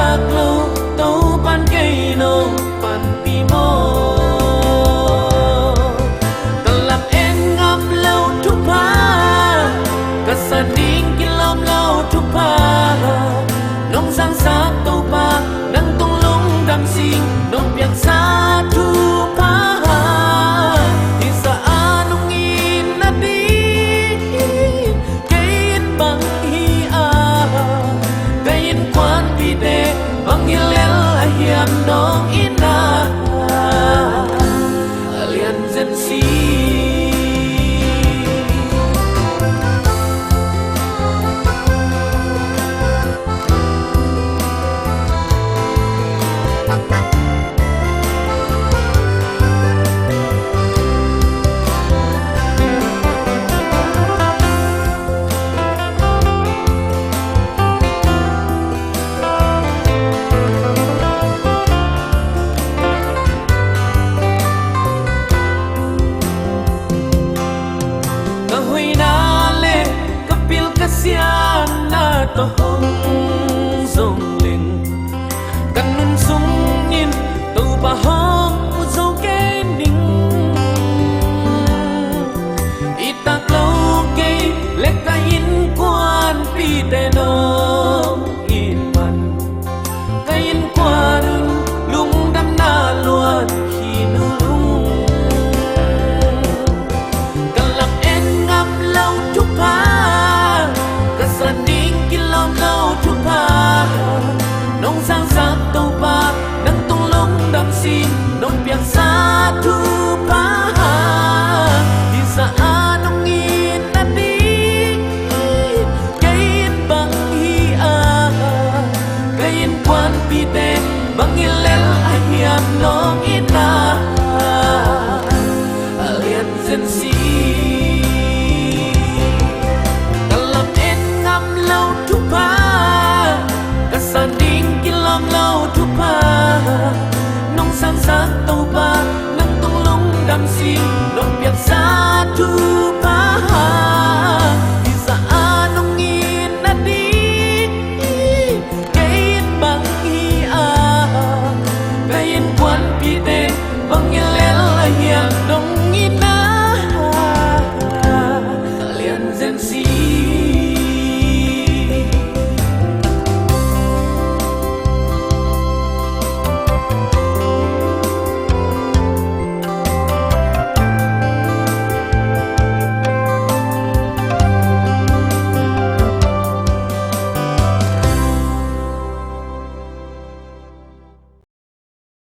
tak lo tau pan kay no pan pimo kalap en ngam lâu thu pa kasaning kilom lâu thu pa nong sang sa tau pa nang tung lung dam sing nong piang sa thu pa di sa anong inadi kayin bang hiya kayin kwan pide bang hilel ahiam nong ina alian zensi to hong dong linh căn nun sung nhìn tu ba hong u dâu cái ninh itak lâu cây lek ta in quan pi te no in man ta in quan lung đam na luôn khi nu lung cần làm em ngắm lâu chúc pa kasaning kilom lâu thu pa nong sang sa tau pa nang tung long dam sin nong piang sa thu pa di sa anong inadi kayin bang hiya kayin kwan pide bang hilel ahiam nong ina alian zensi kasaning kilom lâu thu pa nong sang sa tau pa nang tung lung dam sin